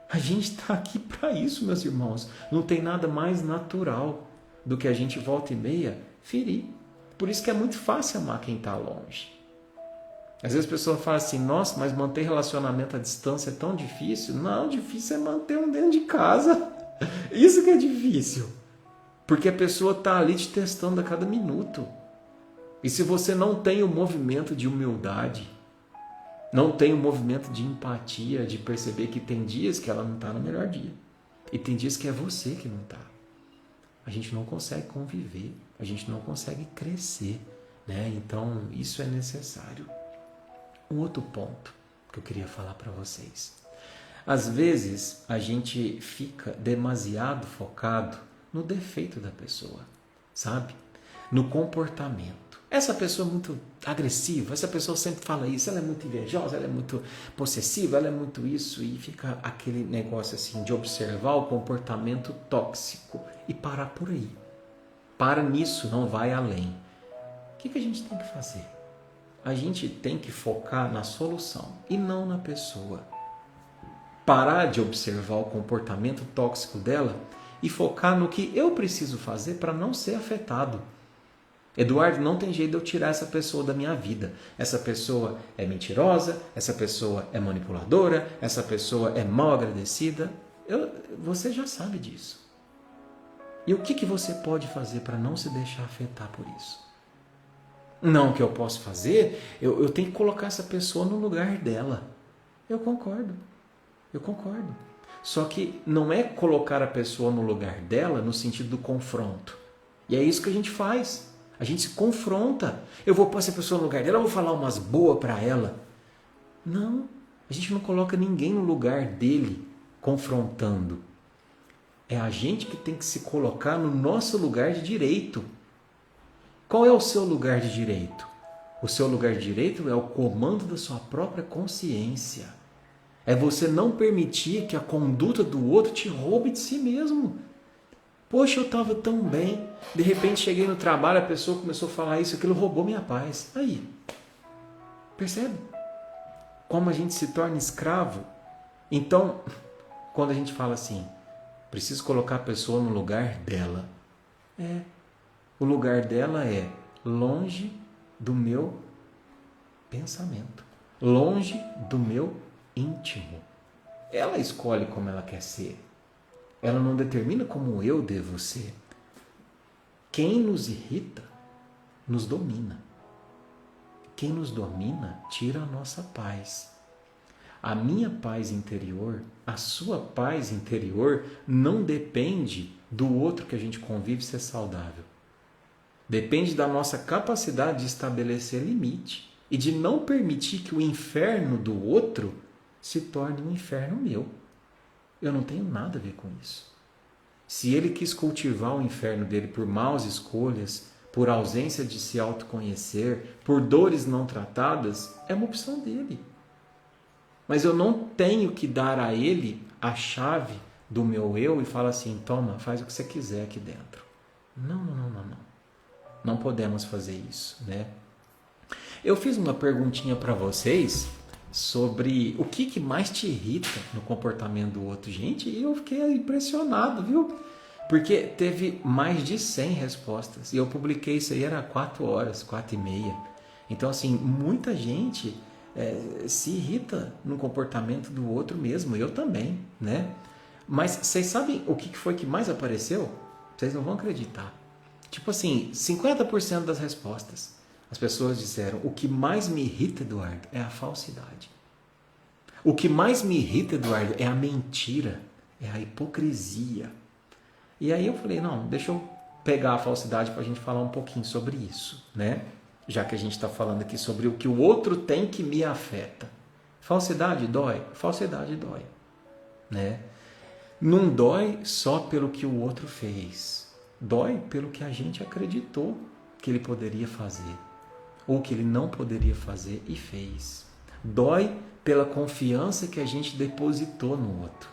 A gente está aqui para isso, meus irmãos. Não tem nada mais natural do que a gente volta e meia ferir. Por isso que é muito fácil amar quem está longe. Às vezes a pessoa fala assim, nossa, mas manter relacionamento à distância é tão difícil. Não, difícil é manter um dentro de casa. Isso que é difícil. Porque a pessoa está ali te testando a cada minuto. E se você não tem o movimento de humildade, não tem o movimento de empatia, de perceber que tem dias que ela não está no melhor dia. E tem dias que é você que não está. A gente não consegue conviver, a gente não consegue crescer, né? Então, isso é necessário. Um outro ponto que eu queria falar para vocês. Às vezes, a gente fica demasiado focado no defeito da pessoa, sabe? No comportamento. Essa pessoa é muito agressiva, essa pessoa sempre fala isso, ela é muito invejosa, ela é muito possessiva, ela é muito isso, e fica aquele negócio assim de observar o comportamento tóxico e parar por aí. Para nisso, não vai além. O que a gente tem que fazer? A gente tem que focar na solução e não na pessoa. Parar de observar o comportamento tóxico dela e focar no que eu preciso fazer para não ser afetado. Eduardo, não tem jeito de eu tirar essa pessoa da minha vida. Essa pessoa é mentirosa, essa pessoa é manipuladora, essa pessoa é mal agradecida. Você já sabe disso. E o que você pode fazer para não se deixar afetar por isso? Não, o que eu posso fazer, eu tenho que colocar essa pessoa no lugar dela. Eu concordo. Só que não é colocar a pessoa no lugar dela no sentido do confronto. E é isso que a gente faz. A gente se confronta. Eu vou pôr essa pessoa no lugar dela, eu vou falar umas boas para ela. Não, a gente não coloca ninguém no lugar dele confrontando. É a gente que tem que se colocar no nosso lugar de direito. Qual é o seu lugar de direito? O seu lugar de direito é o comando da sua própria consciência. É você não permitir que a conduta do outro te roube de si mesmo. Poxa, eu estava tão bem. De repente cheguei no trabalho, a pessoa começou a falar isso, aquilo roubou minha paz. Aí, percebe? Como a gente se torna escravo. Então, quando a gente fala assim, preciso colocar a pessoa no lugar dela. O lugar dela é longe do meu pensamento, longe do meu íntimo. Ela escolhe como ela quer ser. Ela não determina como eu devo ser. Quem nos irrita, nos domina. Quem nos domina, tira a nossa paz. A minha paz interior, a sua paz interior, não depende do outro que a gente convive ser saudável. Depende da nossa capacidade de estabelecer limite e de não permitir que o inferno do outro se torne um inferno meu. Eu não tenho nada a ver com isso. Se ele quis cultivar o inferno dele por maus escolhas, por ausência de se autoconhecer, por dores não tratadas, é uma opção dele. Mas eu não tenho que dar a ele a chave do meu eu e falar assim, toma, faz o que você quiser aqui dentro. Não. Não podemos fazer isso, né? Eu fiz uma perguntinha para vocês sobre o que mais te irrita no comportamento do outro. Gente, e eu fiquei impressionado, viu? Porque teve mais de 100 respostas. E eu publiquei isso aí, era 4 horas, 4h30. Então, assim, muita gente se irrita no comportamento do outro mesmo. Eu também, né? Mas vocês sabem o que foi que mais apareceu? Vocês não vão acreditar. Tipo assim, 50% das respostas. As pessoas disseram, o que mais me irrita, Eduardo, é a falsidade. O que mais me irrita, Eduardo, é a mentira, é a hipocrisia. E aí eu falei, não, deixa eu pegar a falsidade para a gente falar um pouquinho sobre isso, né? Já que a gente está falando aqui sobre o que o outro tem que me afeta. Falsidade dói? Falsidade dói, né? Não dói só pelo que o outro fez. Dói pelo que a gente acreditou que ele poderia fazer. Ou que ele não poderia fazer e fez. Dói pela confiança que a gente depositou no outro.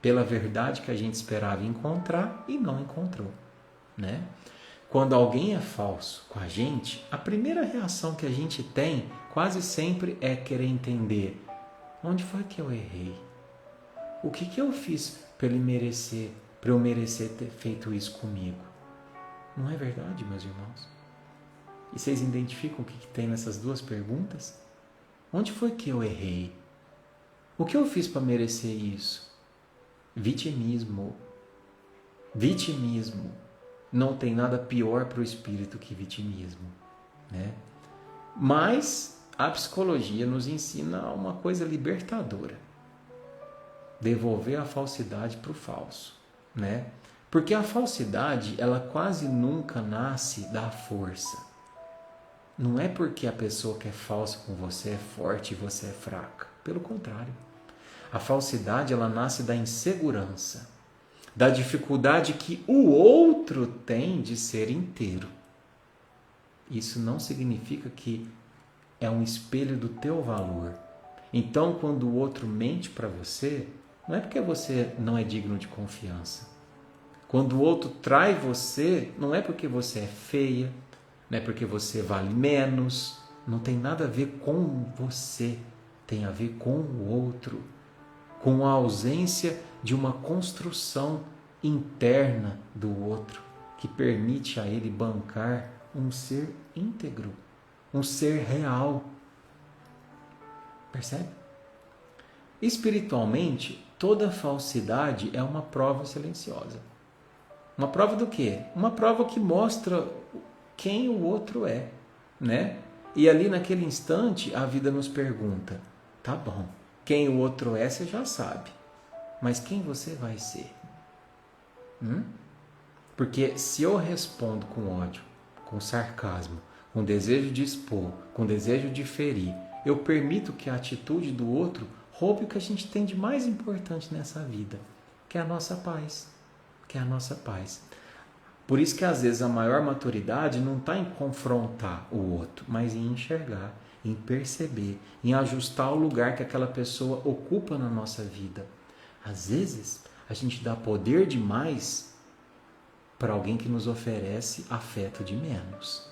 Pela verdade que a gente esperava encontrar e não encontrou, né? Quando alguém é falso com a gente, a primeira reação que a gente tem quase sempre é querer entender onde foi que eu errei? O que eu fiz para eu merecer ter feito isso comigo? Não é verdade, meus irmãos? E vocês identificam o que tem nessas duas perguntas? Onde foi que eu errei? O que eu fiz para merecer isso? Vitimismo. Vitimismo. Não tem nada pior para o espírito que vitimismo, né? Mas a psicologia nos ensina uma coisa libertadora. Devolver a falsidade para o falso, né? Porque a falsidade, ela quase nunca nasce da força. Não é porque a pessoa que é falsa com você é forte e você é fraca. Pelo contrário. A falsidade, ela nasce da insegurança, da dificuldade que o outro tem de ser inteiro. Isso não significa que é um espelho do teu valor. Então, quando o outro mente para você, não é porque você não é digno de confiança. Quando o outro trai você, não é porque você é feia, não é porque você vale menos, não tem nada a ver com você, tem a ver com o outro, com a ausência de uma construção interna do outro que permite a ele bancar um ser íntegro, um ser real. Percebe? Espiritualmente, toda falsidade é uma prova silenciosa. Uma prova do quê? Uma prova que mostra quem o outro é, né? E ali naquele instante a vida nos pergunta, tá bom, quem o outro é você já sabe, mas quem você vai ser? Porque se eu respondo com ódio, com sarcasmo, com desejo de expor, com desejo de ferir, eu permito que a atitude do outro roube o que a gente tem de mais importante nessa vida, que é a nossa paz, que é a nossa paz. Por isso que às vezes a maior maturidade não está em confrontar o outro, mas em enxergar, em perceber, em ajustar o lugar que aquela pessoa ocupa na nossa vida. Às vezes a gente dá poder demais para alguém que nos oferece afeto de menos.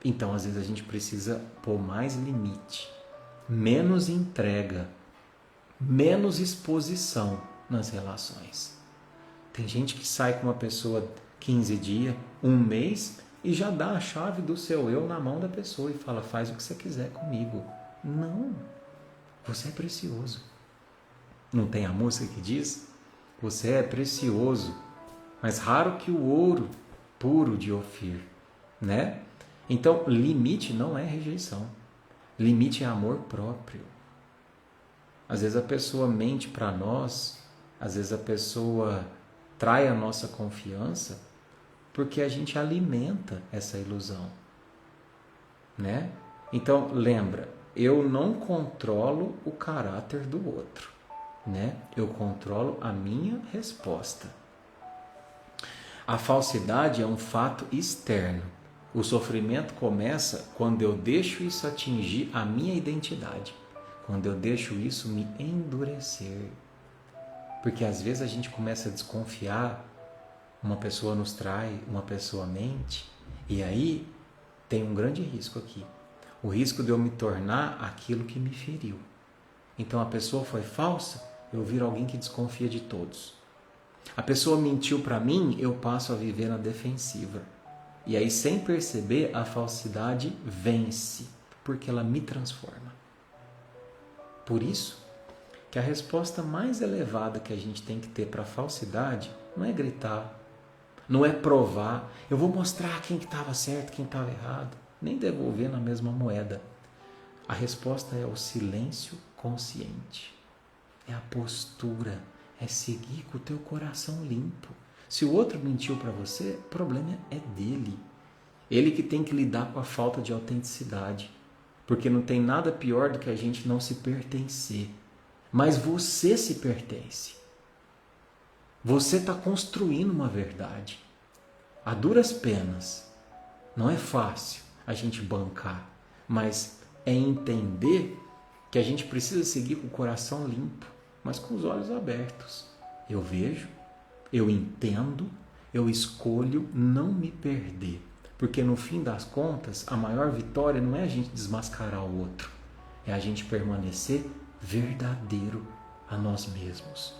Então às vezes a gente precisa pôr mais limite, menos entrega, menos exposição nas relações. Tem gente que sai com uma pessoa 15 dias, um mês, e já dá a chave do seu eu na mão da pessoa e fala, faz o que você quiser comigo. Não, você é precioso. Não tem a música que diz? Você é precioso, mais raro que o ouro puro de Ofir, né? Então, limite não é rejeição. Limite é amor próprio. Às vezes a pessoa mente para nós, às vezes a pessoa trai a nossa confiança porque a gente alimenta essa ilusão, né? Então, lembra, eu não controlo o caráter do outro, né? Eu controlo a minha resposta. A falsidade é um fato externo. O sofrimento começa quando eu deixo isso atingir a minha identidade, quando eu deixo isso me endurecer. Porque às vezes a gente começa a desconfiar, uma pessoa nos trai, uma pessoa mente, e aí tem um grande risco aqui. o risco de eu me tornar aquilo que me feriu. Então a pessoa foi falsa, eu viro alguém que desconfia de todos. A pessoa mentiu para mim, eu passo a viver na defensiva. E aí, sem perceber, a falsidade vence, porque ela me transforma. Por isso que a resposta mais elevada que a gente tem que ter para a falsidade não é gritar, não é provar, eu vou mostrar quem estava certo, quem estava errado, nem devolver na mesma moeda. A resposta é o silêncio consciente, é a postura, é seguir com o teu coração limpo. Se o outro mentiu para você, o problema é dele. Ele que tem que lidar com a falta de autenticidade, porque não tem nada pior do que a gente não se pertencer. Mas você se pertence. Você está construindo uma verdade. A duras penas. Não é fácil a gente bancar, mas é entender que a gente precisa seguir com o coração limpo, mas com os olhos abertos. Eu vejo, eu entendo, eu escolho não me perder. Porque no fim das contas, a maior vitória não é a gente desmascarar o outro, é a gente permanecer verdadeiro a nós mesmos,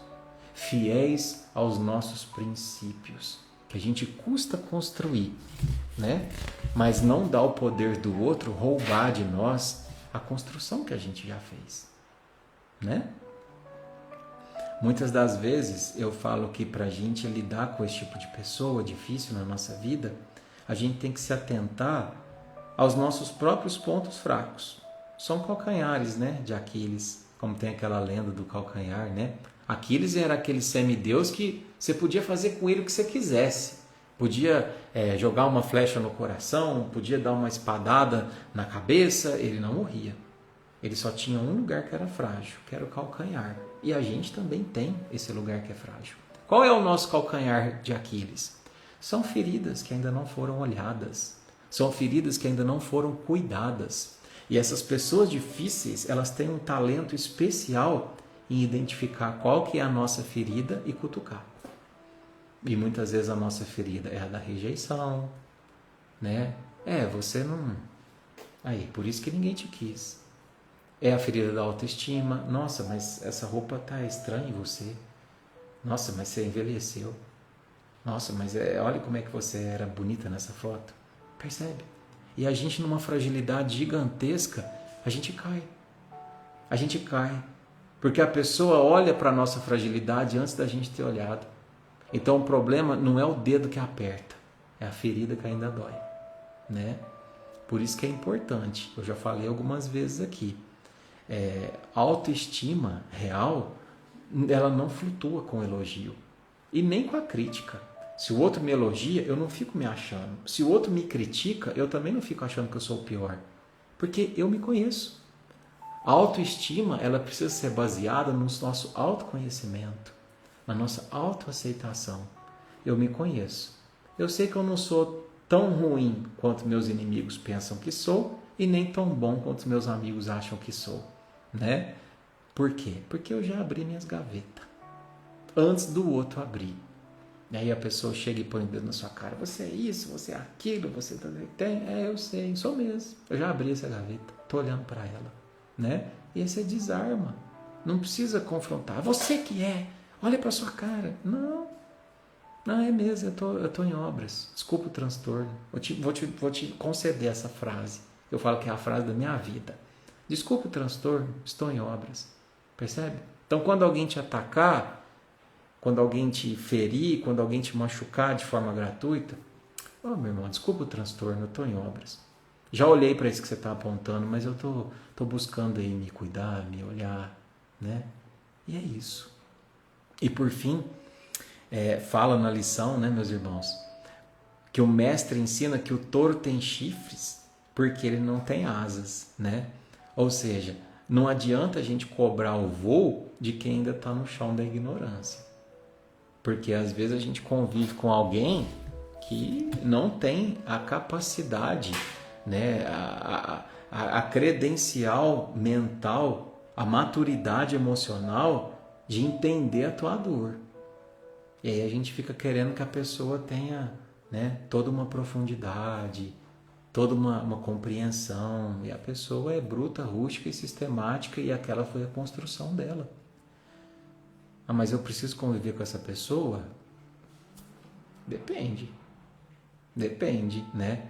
fiéis aos nossos princípios, que a gente custa construir, né? Mas não dá o poder do outro roubar de nós a construção que a gente já fez, né? Muitas das vezes eu falo que para a gente lidar com esse tipo de pessoa difícil na nossa vida, a gente tem que se atentar aos nossos próprios pontos fracos. São calcanhares, né, de Aquiles, como tem aquela lenda do calcanhar, né? Aquiles era aquele semideus que você podia fazer com ele o que você quisesse. Podia jogar uma flecha no coração, podia dar uma espadada na cabeça, ele não morria. Ele só tinha um lugar que era frágil, que era o calcanhar. E a gente também tem esse lugar que é frágil. Qual é o nosso calcanhar de Aquiles? São feridas que ainda não foram olhadas. São feridas que ainda não foram cuidadas. E essas pessoas difíceis, elas têm um talento especial em identificar qual que é a nossa ferida e cutucar. E muitas vezes a nossa ferida é a da rejeição, né? Você não... Aí, por isso que ninguém te quis. É a ferida da autoestima. Nossa, mas essa roupa tá estranha em você. Nossa, mas você envelheceu. Nossa, mas olha como é que você era bonita nessa foto. Percebe? E a gente, numa fragilidade gigantesca, a gente cai. A gente cai. Porque a pessoa olha para a nossa fragilidade antes da gente ter olhado. Então o problema não é o dedo que aperta, é a ferida que ainda dói, né? Por isso que é importante, eu já falei algumas vezes aqui, a autoestima real, ela não flutua com elogio e nem com a crítica. Se o outro me elogia, eu não fico me achando. Se o outro me critica, eu também não fico achando que eu sou o pior, porque eu me conheço. A autoestima, ela precisa ser baseada no nosso autoconhecimento, na nossa autoaceitação. Eu me conheço. Eu sei que eu não sou tão ruim quanto meus inimigos pensam que sou e nem tão bom quanto meus amigos acham que sou, né? Por quê? Porque eu já abri minhas gavetas antes do outro abrir. E aí a pessoa chega e põe o dedo na sua cara. Você é isso, você é aquilo, você tem. Eu sei, sou mesmo. Eu já abri essa gaveta, estou olhando para ela, né? E aí você desarma. Não precisa confrontar. Você que é. Olha para sua cara. Não é mesmo, eu tô em obras. Desculpa o transtorno. Vou te conceder essa frase. Eu falo que é a frase da minha vida. Desculpa o transtorno, estou em obras. Percebe? Então quando alguém te atacar, quando alguém te ferir, quando alguém te machucar de forma gratuita, meu irmão, desculpa o transtorno, eu estou em obras. Já olhei para isso que você está apontando, mas eu tô buscando aí me cuidar, me olhar, né? E é isso. E por fim, fala na lição, né, meus irmãos, que o mestre ensina que o touro tem chifres porque ele não tem asas, né? Ou seja, não adianta a gente cobrar o voo de quem ainda está no chão da ignorância. Porque às vezes a gente convive com alguém que não tem a capacidade, né, a credencial mental, a maturidade emocional de entender a tua dor. E aí a gente fica querendo que a pessoa tenha, né, toda uma profundidade, toda uma compreensão, e a pessoa é bruta, rústica e sistemática, e aquela foi a construção dela. Ah, mas eu preciso conviver com essa pessoa? Depende, né?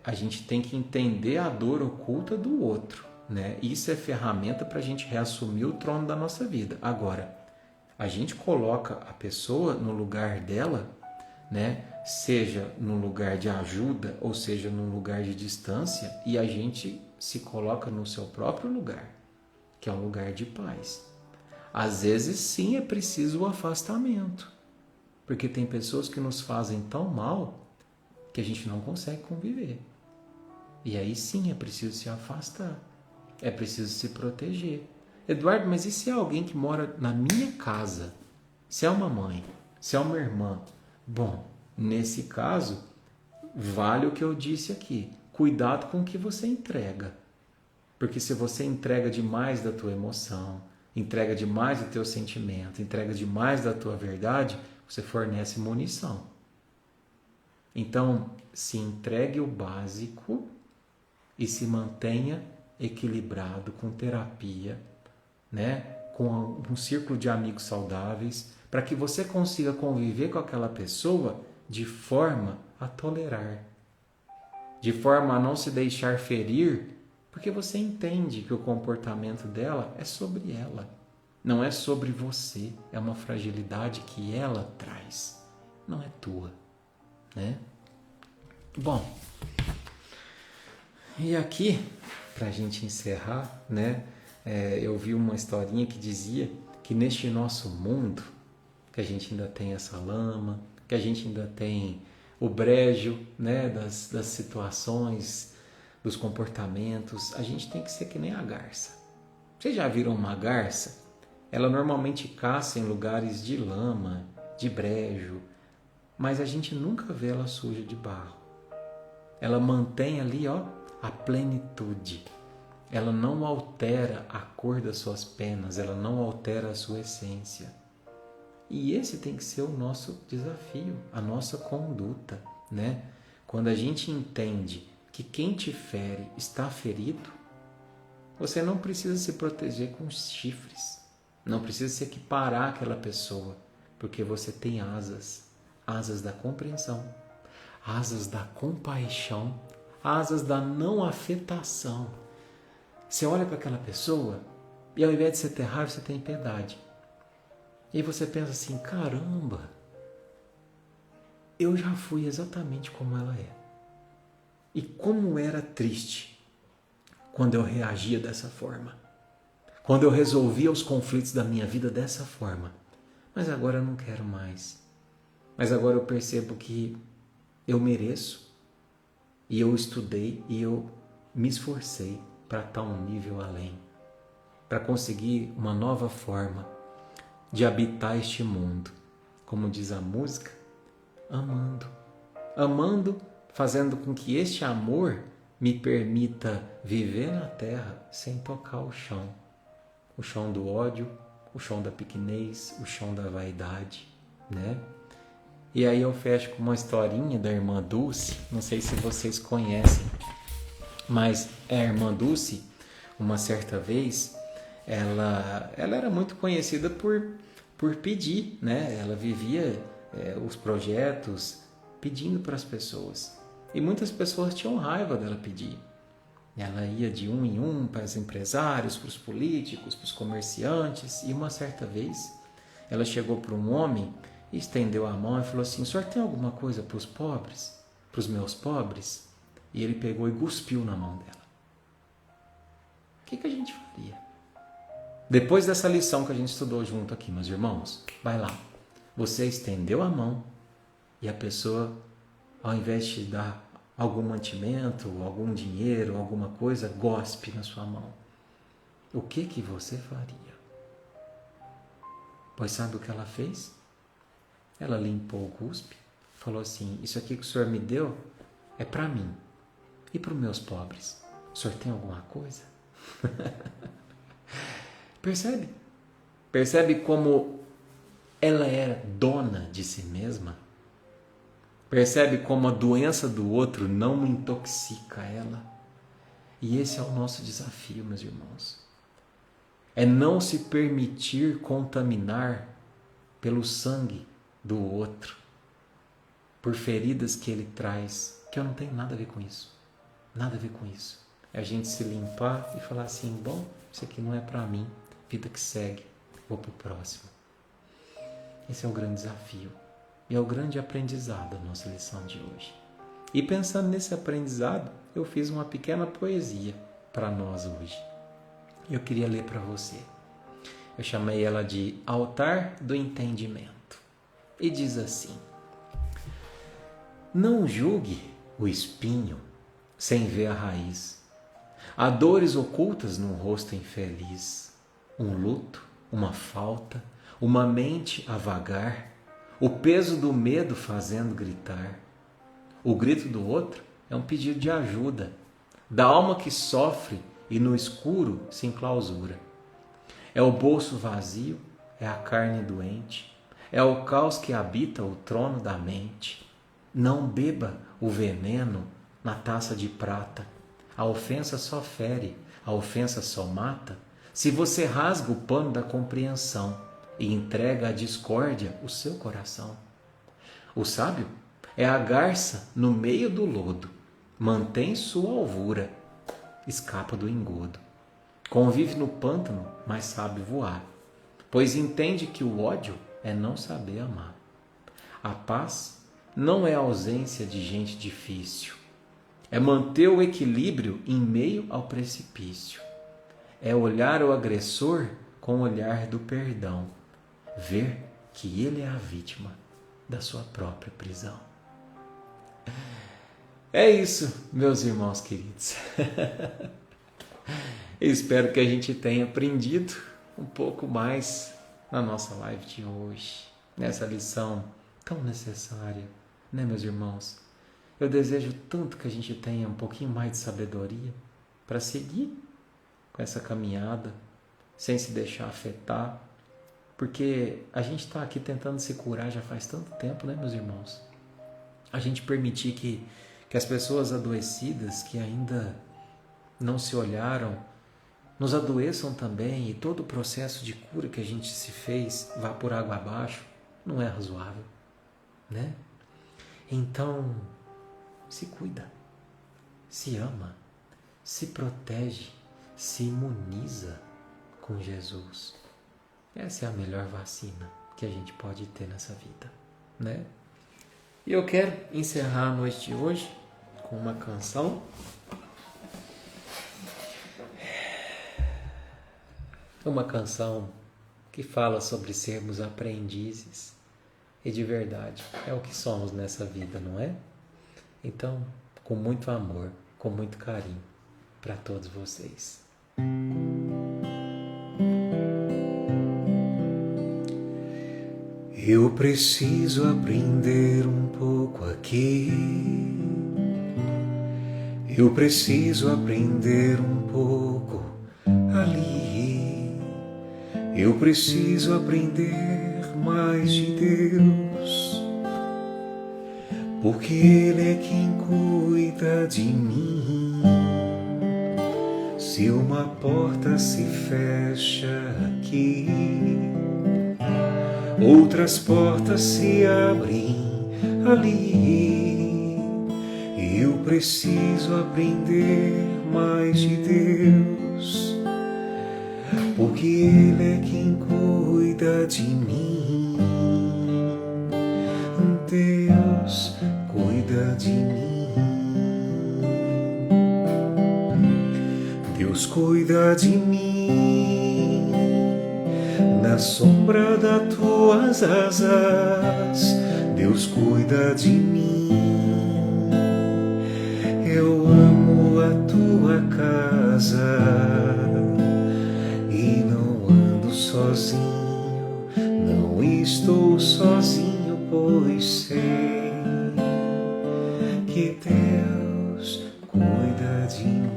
A gente tem que entender a dor oculta do outro, né? Isso é ferramenta para a gente reassumir o trono da nossa vida. Agora, a gente coloca a pessoa no lugar dela, né? Seja no lugar de ajuda ou seja no lugar de distância, e a gente se coloca no seu próprio lugar, que é um lugar de paz. Às vezes sim é preciso o afastamento, porque tem pessoas que nos fazem tão mal que a gente não consegue conviver. E aí sim é preciso se afastar, é preciso se proteger. Eduardo, mas e se é alguém que mora na minha casa? Se é uma mãe, se é uma irmã? Bom, nesse caso, vale o que eu disse aqui. Cuidado com o que você entrega. Porque se você entrega demais da tua emoção, entrega demais do teu sentimento, entrega demais da tua verdade, você fornece munição. Então, se entregue o básico e se mantenha equilibrado com terapia, né? Com um círculo de amigos saudáveis, para que você consiga conviver com aquela pessoa de forma a tolerar, de forma a não se deixar ferir, porque você entende que o comportamento dela é sobre ela, não é sobre você, é uma fragilidade que ela traz, não é tua, né? Bom, e aqui, para a gente encerrar, né? Eu vi uma historinha que dizia que neste nosso mundo, que a gente ainda tem essa lama, que a gente ainda tem o brejo, né, das situações, dos comportamentos, a gente tem que ser que nem a garça. Vocês já viram uma garça? Ela normalmente caça em lugares de lama, de brejo, mas a gente nunca vê ela suja de barro. Ela mantém ali, a plenitude. Ela não altera a cor das suas penas, ela não altera a sua essência. E esse tem que ser o nosso desafio, a nossa conduta, né? Quando a gente entende que quem te fere está ferido, você não precisa se proteger com chifres, não precisa se equiparar àquela pessoa, porque você tem asas, asas da compreensão, asas da compaixão, asas da não afetação. Você olha para aquela pessoa e ao invés de você ter raiva, você tem piedade. E aí você pensa assim, caramba, eu já fui exatamente como ela é. E como era triste quando eu reagia dessa forma. Quando eu resolvia os conflitos da minha vida dessa forma. Mas agora eu não quero mais. Mas agora eu percebo que eu mereço. E eu estudei e eu me esforcei para estar um nível além. Para conseguir uma nova forma de habitar este mundo. Como diz a música, amando. Amando, fazendo com que este amor me permita viver na terra sem tocar o chão. O chão do ódio, o chão da pequenez, o chão da vaidade, né? E aí eu fecho com uma historinha da irmã Dulce, não sei se vocês conhecem, mas a irmã Dulce, uma certa vez, ela era muito conhecida por pedir, né? Ela vivia os projetos pedindo para as pessoas. E muitas pessoas tinham raiva dela pedir. Ela ia de um em um para os empresários, para os políticos, para os comerciantes. E uma certa vez, ela chegou para um homem e estendeu a mão e falou assim, o senhor tem alguma coisa para os pobres? Para os meus pobres? E ele pegou e cuspiu na mão dela. O que a gente faria? Depois dessa lição que a gente estudou junto aqui, meus irmãos, vai lá. Você estendeu a mão e a pessoa, ao invés de dar algum mantimento, algum dinheiro, alguma coisa, gospe na sua mão. O que você faria? Pois sabe o que ela fez? Ela limpou o cuspe, falou assim, isso aqui que o senhor me deu é para mim e para os meus pobres. O senhor tem alguma coisa? Percebe? Percebe como ela era dona de si mesma? Percebe como a doença do outro não intoxica ela? E esse é o nosso desafio, meus irmãos. É não se permitir contaminar pelo sangue do outro, por feridas que ele traz, que eu não tenho nada a ver com isso. Nada a ver com isso. É a gente se limpar e falar assim, bom, isso aqui não é para mim, vida que segue, vou pro próximo. Esse é o grande desafio e é o grande aprendizado da nossa lição de hoje. E pensando nesse aprendizado, eu fiz uma pequena poesia para nós hoje. Eu queria ler para você. Eu chamei ela de Altar do Entendimento. E diz assim: não julgue o espinho sem ver a raiz. Há dores ocultas num rosto infeliz. Um luto, uma falta, uma mente a vagar, o peso do medo fazendo gritar. O grito do outro é um pedido de ajuda, da alma que sofre e no escuro se enclausura. É o bolso vazio, é a carne doente, é o caos que habita o trono da mente. Não beba o veneno na taça de prata. A ofensa só fere, a ofensa só mata, se você rasga o pano da compreensão e entrega à discórdia o seu coração. O sábio é a garça no meio do lodo, mantém sua alvura, escapa do engodo. Convive no pântano, mas sabe voar, pois entende que o ódio é não saber amar. A paz não é a ausência de gente difícil, é manter o equilíbrio em meio ao precipício. É olhar o agressor com o olhar do perdão, ver que ele é a vítima da sua própria prisão. É isso, meus irmãos queridos. Espero que a gente tenha aprendido um pouco mais na nossa live de hoje, nessa lição tão necessária, né, meus irmãos? Eu desejo tanto que a gente tenha um pouquinho mais de sabedoria para seguir com essa caminhada, sem se deixar afetar, porque a gente está aqui tentando se curar já faz tanto tempo, né, meus irmãos? A gente permitir que as pessoas adoecidas que ainda não se olharam, nos adoeçam também, e todo o processo de cura que a gente se fez vá por água abaixo, não é razoável, né? Então, se cuida, se ama, se protege, se imuniza com Jesus. Essa é a melhor vacina que a gente pode ter nessa vida, né? E eu quero encerrar a noite de hoje com uma canção. Uma canção que fala sobre sermos aprendizes, e de verdade é o que somos nessa vida, não é? Então, com muito amor, com muito carinho para todos vocês. Eu preciso aprender um pouco aqui. Eu preciso aprender um pouco ali. Eu preciso aprender mais de Deus, porque Ele é quem cuida de mim. Se uma porta se fecha aqui, outras portas se abrem ali. Eu preciso aprender mais de Deus, porque Ele é quem cuida de mim. Deus cuida de mim. Deus cuida de mim. Na sombra das tuas asas, Deus cuida de mim. Eu amo a tua casa e não ando sozinho, não estou sozinho, pois sei que Deus cuida de mim.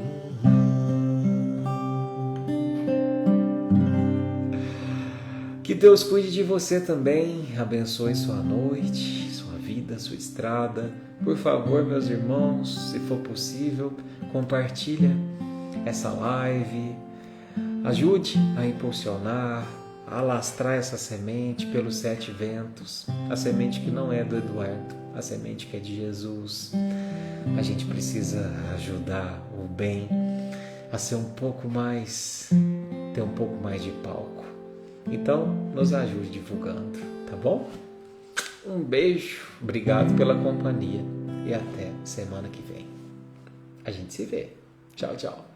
Que Deus cuide de você também, abençoe sua noite, sua vida, a sua estrada. Por favor, meus irmãos, se for possível, compartilha essa live, ajude a impulsionar, a alastrar essa semente pelos 7 ventos, a semente que não é do Eduardo, a semente que é de Jesus. A gente precisa ajudar o bem a ser um pouco mais, ter um pouco mais de palco. Então, nos ajude divulgando, tá bom? Um beijo, obrigado pela companhia e até semana que vem. A gente se vê. Tchau, tchau.